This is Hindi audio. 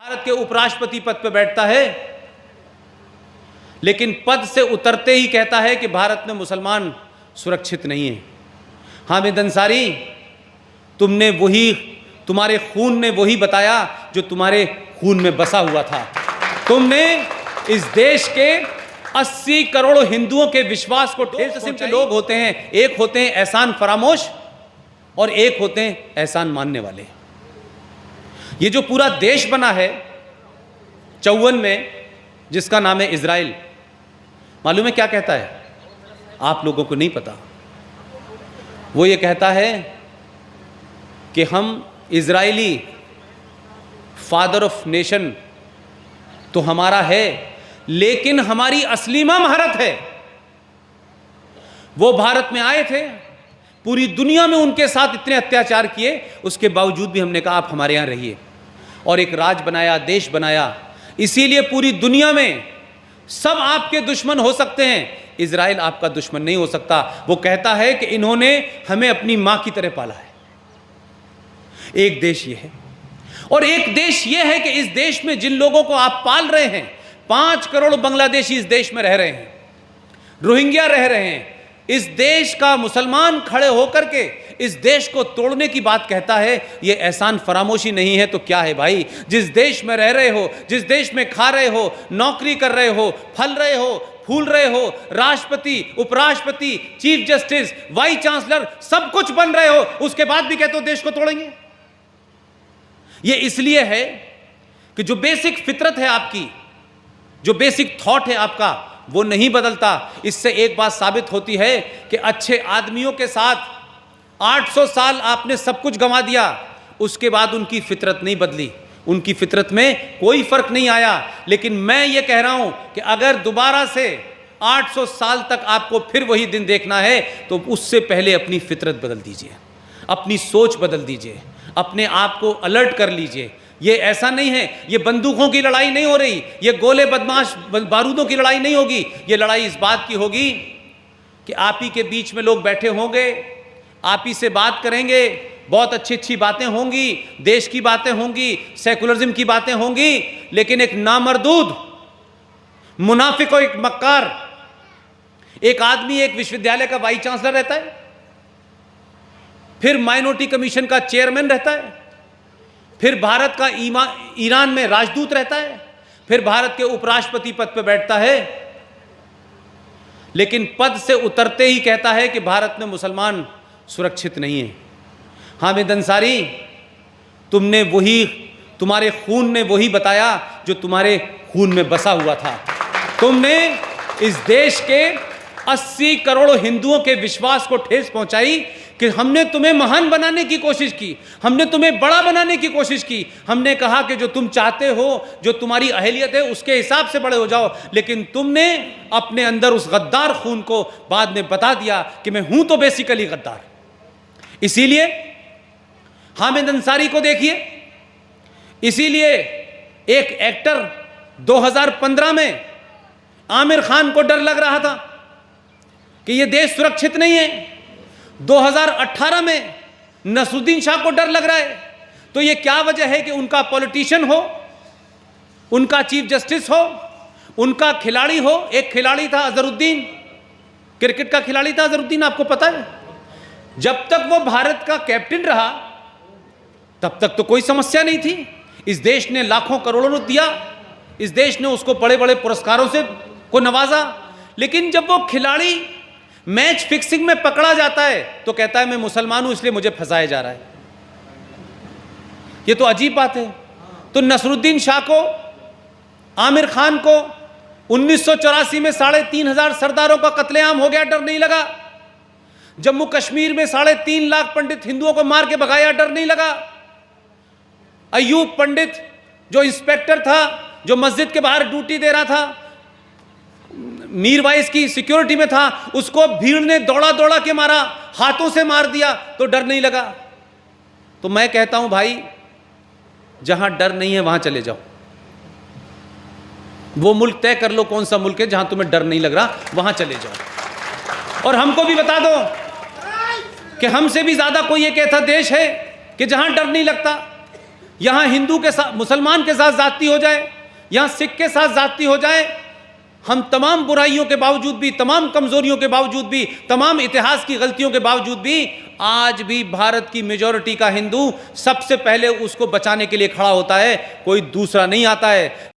भारत के उपराष्ट्रपति पद पर बैठता है, लेकिन पद से उतरते ही कहता है कि भारत में मुसलमान सुरक्षित नहीं है। हामिद अंसारी, तुम्हारे खून ने वही बताया जो तुम्हारे खून में बसा हुआ था। तुमने इस देश के 80 करोड़ हिंदुओं के विश्वास को ठेस किस्म के लोग होते हैं। एक होते हैं एहसान फरामोश और एक होते हैं एहसान मानने वाले। ये जो पूरा देश बना है 54 में, जिसका नाम है इजराइल, मालूम है क्या कहता है? आप लोगों को नहीं पता। वो ये कहता है कि हम इजराइली, फादर ऑफ नेशन तो हमारा है, लेकिन हमारी असली मां भारत है। वो भारत में आए थे, पूरी दुनिया में उनके साथ इतने अत्याचार किए, उसके बावजूद भी हमने कहा आप हमारे यहां रहिए, और एक राज बनाया, देश बनाया। इसीलिए पूरी दुनिया में सब आपके दुश्मन हो सकते हैं, इजराइल आपका दुश्मन नहीं हो सकता। वो कहता है कि इन्होंने हमें अपनी मां की तरह पाला है। एक देश ये है, और एक देश ये है कि इस देश में जिन लोगों को आप पाल रहे हैं, 5 करोड़ बांग्लादेशी इस देश में रह रहे हैं, रोहिंग्या रह रहे हैं। इस देश का मुसलमान खड़े होकर के इस देश को तोड़ने की बात कहता है, ये एहसान फरामोशी नहीं है तो क्या है भाई? जिस देश में रह रहे हो, जिस देश में खा रहे हो, नौकरी कर रहे हो, फल रहे हो, फूल रहे हो, राष्ट्रपति, उपराष्ट्रपति, चीफ जस्टिस, वाइस चांसलर, सब कुछ बन रहे हो, उसके बाद भी कहते हो देश को तोड़ेंगे। ये इसलिए है कि जो बेसिक फितरत है आपकी, जो बेसिक थॉट है आपका, वो नहीं बदलता। इससे एक बात साबित होती है कि अच्छे आदमियों के साथ 800 साल आपने सब कुछ गंवा दिया, उसके बाद उनकी फितरत नहीं बदली, उनकी फितरत में कोई फर्क नहीं आया। लेकिन मैं ये कह रहा हूं कि अगर दोबारा से 800 साल तक आपको फिर वही दिन देखना है, तो उससे पहले अपनी फितरत बदल दीजिए, अपनी सोच बदल दीजिए, अपने आप को अलर्ट कर लीजिए। ये ऐसा नहीं है, ये बंदूकों की लड़ाई नहीं हो रही, ये गोले बदमाश बारूदों की लड़ाई नहीं होगी। ये लड़ाई इस बात की होगी कि आप ही के बीच में लोग बैठे होंगे, आप ही से बात करेंगे, बहुत अच्छी अच्छी बातें होंगी, देश की बातें होंगी, सेकुलरिज्म की बातें होंगी, लेकिन एक नामर्दूद, मुनाफिक और एक मक्कार एक आदमी एक विश्वविद्यालय का वाइस चांसलर रहता है, फिर माइनॉरिटी कमीशन का चेयरमैन रहता है, फिर भारत का ईरान में राजदूत रहता है, फिर भारत के उपराष्ट्रपति पद पर बैठता है, लेकिन पद से उतरते ही कहता है कि भारत में मुसलमान सुरक्षित नहीं है। हामिद अंसारी, तुम्हारे खून ने वही बताया जो तुम्हारे खून में बसा हुआ था। तुमने इस देश के 80 करोड़ हिंदुओं के विश्वास को ठेस पहुंचाई कि हमने तुम्हें महान बनाने की कोशिश की, हमने तुम्हें बड़ा बनाने की कोशिश की, हमने कहा कि जो तुम चाहते हो, जो तुम्हारी अहलियत है, उसके हिसाब से बड़े हो जाओ। लेकिन तुमने अपने अंदर उस गद्दार खून को बाद में बता दिया कि मैं हूं तो बेसिकली गद्दार। इसीलिए हामिद अंसारी को देखिए, इसीलिए एक एक्टर 2015 में आमिर खान को डर लग रहा था कि यह देश सुरक्षित नहीं है। 2018 में नसरुद्दीन शाह को डर लग रहा है। तो यह क्या वजह है कि उनका पॉलिटिशियन हो, उनका चीफ जस्टिस हो, उनका खिलाड़ी हो। एक खिलाड़ी था अजहरुद्दीन, क्रिकेट का खिलाड़ी था अजहरुद्दीन, आपको पता है। जब तक वो भारत का कैप्टन रहा तब तक तो कोई समस्या नहीं थी। इस देश ने लाखों करोड़ों दिया, इस देश ने उसको बड़े बड़े पुरस्कारों से को नवाजा। लेकिन जब वो खिलाड़ी मैच फिक्सिंग में पकड़ा जाता है तो कहता है मैं मुसलमान हूं इसलिए मुझे फंसाया जा रहा है। ये तो अजीब बात है। तो नसरुद्दीन शाह को, आमिर खान को 1984 में 3,500 सरदारों का कत्लेआम हो गया, डर नहीं लगा। जम्मू कश्मीर में 3.5 लाख पंडित हिंदुओं को मार के भगाया, डर नहीं लगा। अयूब पंडित जो इंस्पेक्टर था, जो मस्जिद के बाहर ड्यूटी दे रहा था, मीरवाइज की सिक्योरिटी में था, उसको भीड़ ने दौड़ा दौड़ा के मारा, हाथों से मार दिया, तो डर नहीं लगा। तो मैं कहता हूं भाई, जहां डर नहीं है वहां चले जाओ, वो मुल्क तय कर लो कौन सा मुल्क है जहां तुम्हें डर नहीं लग रहा, वहां चले जाओ। और हमको भी बता दो कि हमसे भी ज्यादा कोई एक ऐसा देश है कि जहां डर नहीं लगता। यहाँ हिंदू के साथ, मुसलमान के साथ जाति हो जाए, यहाँ सिख के साथ जाति हो जाए, हम तमाम बुराइयों के बावजूद भी, तमाम कमजोरियों के बावजूद भी, तमाम इतिहास की गलतियों के बावजूद भी आज भी भारत की मेजॉरिटी का हिंदू सबसे पहले उसको बचाने के लिए खड़ा होता है, कोई दूसरा नहीं आता है।